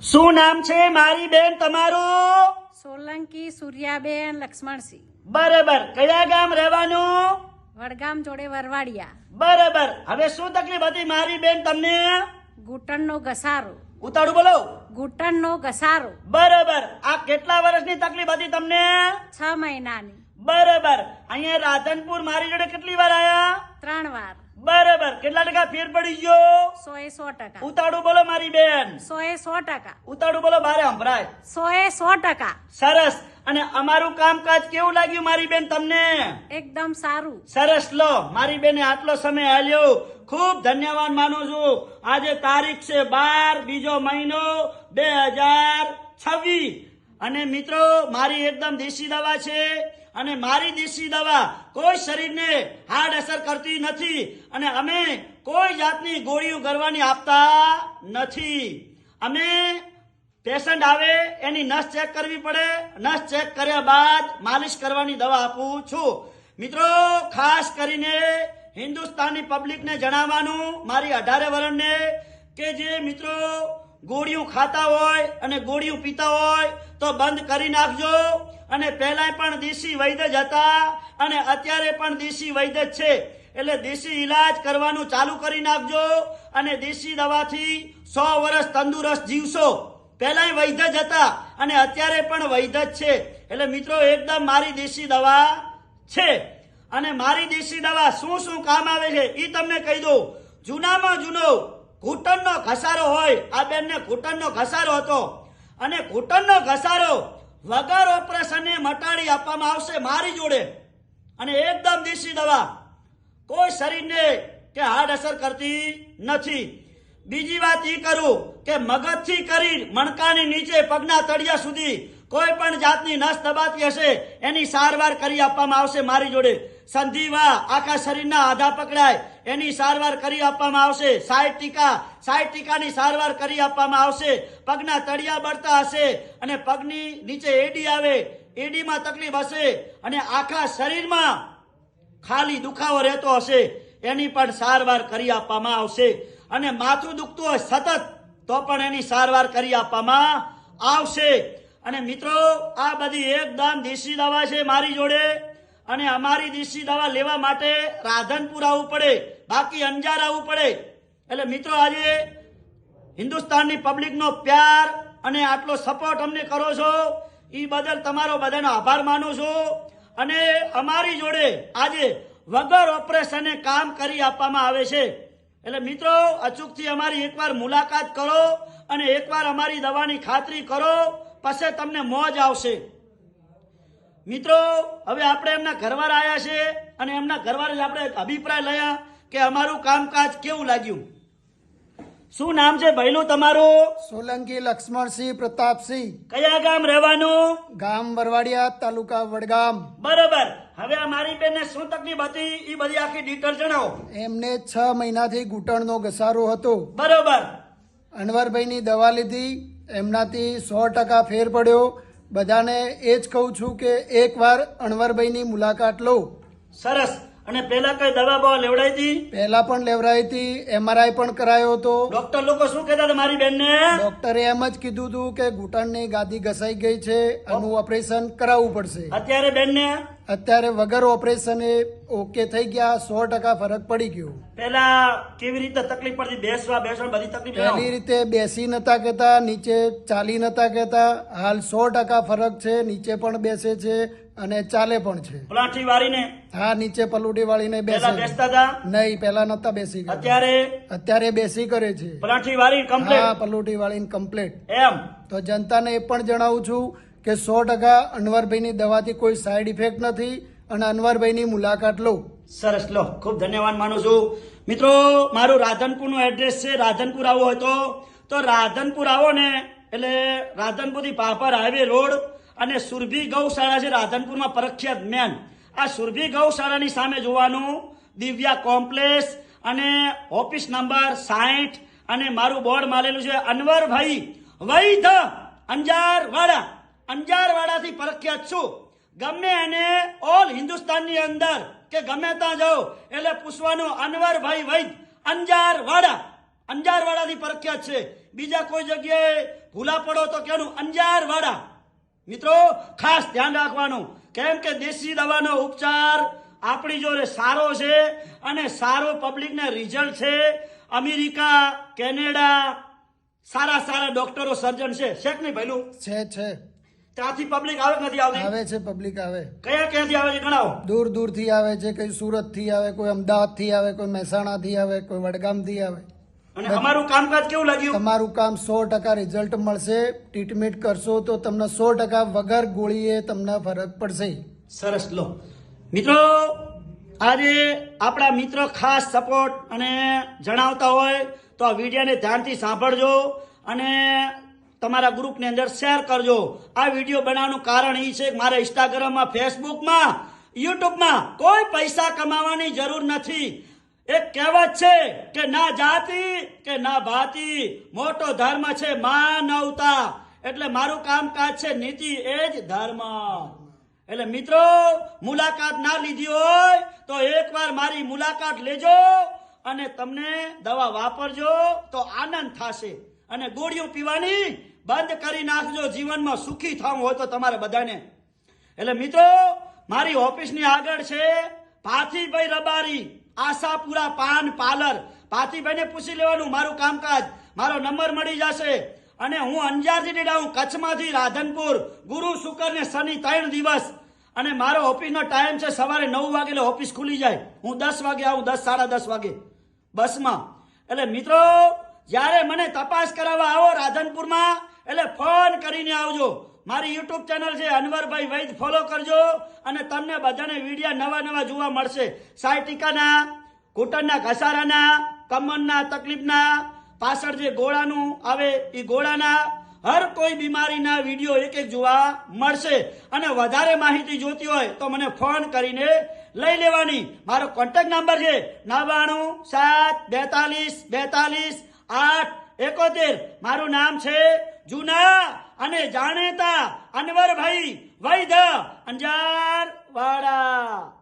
શું નામ છે મારી બેન તમારું? સોલંકી સૂર્યાબેન લક્ષ્મણસિંહ, બરાબર. કયા ગામ રહેવાનું? વડગામ જોડે વરવાડિયા. બરાબર. હવે શું તકલીફ હતી મારી બેન તમને? ઘૂંટણનો ઘસારો. ઉતાળું બોલો. ઘૂંટણનો ઘસારો. બરાબર. આ કેટલા વર્ષની તકલીફ હતી તમને? 6 મહિનાની. બરાબર. અહીંયા રાધનપુર મારી જોડે કેટલી વાર આયા? 3 વાર. બરાબર. કેટલા ટકા ફેર પડી ગયો? 100% ઉતાળું બોલો મારી બેન. 100%. ઉતાળું બોલો બારે સંભળાય. 100%. સરસ. અને અમારું કામકાજ કેવું લાગ્યું મારી બેન તમને? એકદમ સારું. સરસ. લો મારી બેને આટલો સમય આલ્યો, ખૂબ ધન્યવાદ માનું છું. આજે તારીખ છે 12 બીજો મહિનો 2026. અને મિત્રો મારી એકદમ દેશી દવા છે અને મારી દેશી દવા કોઈ શરીરને હાર્ડ અસર કરતી નથી અને અમે કોઈ જાતની ગોળીઓ કરવાની આપતા નથી. અમે પેશન્ટ આવે એની નસ ચેક કરવી પડે, નસ ચેક કર્યા બાદ માલિશ કરવાની દવા આપું છું. મિત્રો ખાસ કરીને હિન્દુસ્તાની પબ્લિકને જણાવવાનું, મારી 18 વર્ષને, કે જે મિત્રો ગોળીઓ ખાતા હોય અને ગોળીઓ પીતા હોય તો બંધ કરી નાખજો. અને પહેલા પણ દેશી વૈદ્ય જ હતા અને અત્યારે પણ દેશી વૈદ્ય જ છે, એટલે દેશી ઈલાજ કરવાનું ચાલુ કરી નાખજો અને દેશી દવાથી 100 વર્ષ તંદુરસ્ત જીવશો. પહેલા વૈદ્ય જ હતા અને અત્યારે પણ વૈદ્ય જ છે. એટલે મિત્રો એકદમ મારી દેશી દવા છે. અને મારી દેશી દવા શું શું કામ આવે છે એ તમને કહી દઉં. જૂનામાં જૂનો ઘૂંટણનો ઘસારો હોય, આ બેનને ઘૂંટણનો ઘસારો હતો અને ઘૂંટણનો ઘસારો વગર ઓપરેશને મટાડી આપવામાં આવશે મારી જોડે. અને એકદમ દેશી દવા, કોઈ શરીરને કે હાર્ડ અસર કરતી નથી. બીજી વાત એ કરું કે મગજથી કરી મણકાની નીચે પગના તળિયા સુધી કોઈ પણ જાતની નસ દબાતી હશે એની સારવાર કરી આપવામાં આવશે મારી જોડે. સંધિવા, આખા શરીરના આધા પકડાય એની સારવાર કરી આપવામાં આવશે. 60 ટીકાની સારવાર કરી આપવામાં આવશે. પગના તળિયા બળતા હશે અને પગની નીચે એડી આવે, એડીમાં તકલીફ હશે અને આખા શરીરમાં ખાલી દુખાવો રહેતો હશે એની પણ સારવાર કરી આપવામાં આવશે. અને માથું દુખતું હોય સતત તો પણ એની સારવાર કરી આપવામાં આવશે. અને મિત્રો આ બધી એકદમ દેશી દવા છે મારી જોડે. અને અમારી દેશી દવા લેવા માટે રાધનપુર આવવું પડે, બાકી અંજાર આવવું પડે. એટલે મિત્રો આજે હિન્દુસ્તાનની પબ્લિકનો પ્યાર અને આટલો સપોર્ટ અમને કરો છો એ બદલ તમારો બધાનો આભાર માનું છું. અને અમારી જોડે આજે વગર ઓપરેશને કામ કરી આપવામાં આવે છે. એટલે મિત્રો અચૂકથી અમારી એકવાર મુલાકાત કરો અને એકવાર અમારી દવાની ખાતરી કરો, પછી તમને મોજ આવશે. મિત્રો હવે આપણે એમના ઘરવાળા આવ્યા છે અને એમના ઘરવાળા આપણે અભિપ્રાય લયા કે અમારું કામકાજ કેવું લાગ્યું. શું નામ છે ભાઈનું તમારું? સોલંકી લક્ષ્મણસિંહ પ્રતાપસિંહ, કયા ગામ રહેવાનું? ગામ વરવાડિયા, તાલુકા વડગામ. બરોબર. હવે આ મારી બેનને શું તકલીફ હતી એ બધી આખી ડિટેલ જણાવો. એમને 6 મહિનાથી ઘૂંટણનો ઘસારો હતો. બરોબર. અનવરભાઈની દવા લીધી, એમનાથી 100% ફેર પડ્યો. બધાને એ જ કહું છું કે એકવાર અણવરભાઈની મુલાકાત લો. સરસ. અને પેલા કઈ દવા બવા લેવડાવી હતી? પહેલા પણ લેવરાઈ હતી, MRI પણ કરાયો હતો. ડોક્ટર લોકો શું કહેતા હતા મારી બેનને? ડોક્ટરે એમ જ કીધું હતું કે ઘૂંટણની ગાદી ઘસાઈ ગઈ છે, આનું ઓપરેશન કરાવવું પડશે. અત્યારે બેનને અત્યારે વગર ઓપરેશને ઓકે થઈ ગયા, 100% ફરક પડી ગયો. પેલા કેવી રીતે તકલીફ પડતી? બેસવા બધી તકલીફ જણાવો. પહેલી રીતે બેસી નતા કહેતા, નીચે ચાલી નતા કહેતા. હાલ 100% ફરક છે, નીચે પણ બેસે છે અને ચાલે પણ છે. પલાઠી વાળીને? હા, નીચે પલુટી વાળીને બેસે. પેલા બેસતા હતા? નહીં, પેલા નતા બેસી કરતા. અત્યારે બેસી કરે છે. પલાઠી વાળી કમ્પ્લીટ? હા, પલુટી વાળીને કમ્પ્લીટ. એમ તો જનતાને એ પણ જણાવું છું કે 100% અનવરભાઈની દવાથી કોઈ સાઈડ ઇફેક્ટ નથી અને અનવરભાઈની મુલાકાત લો. સરસ. લો ખૂબ ધન્યવાદ માનું છું. મિત્રો મારું રાધનપુરનું એડ્રેસ છે. રાધનપુર આવો હોય તો રાધનપુર આવો ને એટલે રાધનપુરથી પાપર હાઈવે રોડ અને સુરભી ગૌશાળા છે રાધનપુરમાં પ્રખ્યાત મેન. આ સુરભી ગૌશાળાની સામે જોવાનું દિવ્યા કોમ્પ્લેક્સ અને ઓફિસ નંબર 60 અને મારું બોર્ડ મારેલું છે અનવરભાઈ વૈદ્ય અંજારવાડાથી પ્રખ્યાત છું. ગમે એને ઓલ હિન્દુસ્તાનની અંદર કે ગમે ત્યાં જાઓ એટલે પૂછવાનું અનવરભાઈ વૈદ્ય અંજારવાડાથી પ્રખ્યાત છે. બીજા કોઈ જગ્યાએ ભૂલા પડો તો કેનું અંજાર વાળા મિત્રો ખાસ ધ્યાન રાખવાનું, કેમ કે દેશી દવાનો ઉપચાર આપણી જોડે સારો છે અને સારો પબ્લિકને રિઝલ્ટ છે. અમેરિકા, કેનેડા સારા સારા ડોક્ટરો, સર્જન છે કે નહીં ભઈલું? છે ત્યાંથી પબ્લિક આવે કે નથી આવતી? આવે છે, પબ્લિક આવે. કયા ક્યાંથી આવે છે ગણાવો? દૂર દૂરથી આવે છે, કોઈ સુરતથી આવે, કોઈ અમદાવાદથી આવે, કોઈ મહેસાણાથી આવે, કોઈ વડગામથી આવે. અને અમારું કામકાજ કેવું લાગ્યું? તમારું કામ 100% રિઝલ્ટ મળશે. ટ્રીટમેન્ટ કરશો તો તમને 100% વગર ગોળીએ તમને ફરક પડશે. સરસ. લો મિત્રો, આજે આપણા મિત્ર ખાસ સપોર્ટ અને જણાવતા હોય તો આ વિડીયોને ધ્યાનથી સાંભળજો અને તમારા ગ્રુપની અંદર શેર કરજો. આ વિડીયો બનાવવાનું કારણ એ છે કે મારે ઇન્સ્ટાગ્રામમાં, ફેસબુકમાં, યુટ્યુબમાં કોઈ પૈસા કમાવાની જરૂર નથી. એક કહેવત છે કે ના જાતિ કે ના ભાતિ, મોટો ધર્મ છે માનવતા. એટલે મારું કામકાજ છે નીતિ એ જ ધર્મ. એટલે મિત્રો, મુલાકાત ના લીધી હોય તો એકવાર મારી મુલાકાત લેજો અને તમને દવા વાપરજો તો આનંદ થશે. અને ગોળીઓ પીવાની બંધ કરી નાખજો જીવનમાં સુખી થવું હોય તો તમારે બધાને. એટલે મિત્રો, મારી ઓફિસની આગળ છે પાથીભાઈ રબારી, આશાપુરા પાન પાર્લર. પાથીભાઈને પૂછી લેવાનું મારું કામકાજ, મારો નંબર મળી જશે. અને હું અંજારથી નીકળ્યા, હું કચ્છમાંથી રાધનપુર, ગુરુ શુક્ર ને શનિ 3 દિવસ. અને મારો ઓફિસનો ટાઈમ છે સવારે 9 વાગે, એટલે ઓફિસ ખુલી જાય. હું 10 વાગે આવું, 10 સાડા 10 વાગે બસમાં. એટલે મિત્રો, જ્યારે મને તપાસ કરાવવા આવો રાધનપુરમાં એટલે ફોન કરીને આવજો. મારી યુટ્યુબ ચેનલ છે અનવરભાઈ વૈદ, ફોલો કરજો અને તમને બધાને વિડીયો નવા નવા જોવા મળશે. સાયટિકાના, ઘૂંટણના ઘસારાના, કમરના તકલીફના, પાછળ જે ગોળાનું આવે એ ગોળાના, હર કોઈ બીમારીના વિડીયો એક એક જોવા મળશે. અને વધારે માહિતી જોતી હોય તો મને ફોન કરીને લઈ લેવાની. મારો કોન્ટેક્ટ નંબર છે 99 7 42 42 8 71. મારું નામ છે જૂના અને જાણીતા અનવરભાઈ વૈદ, અંજાર વાળા.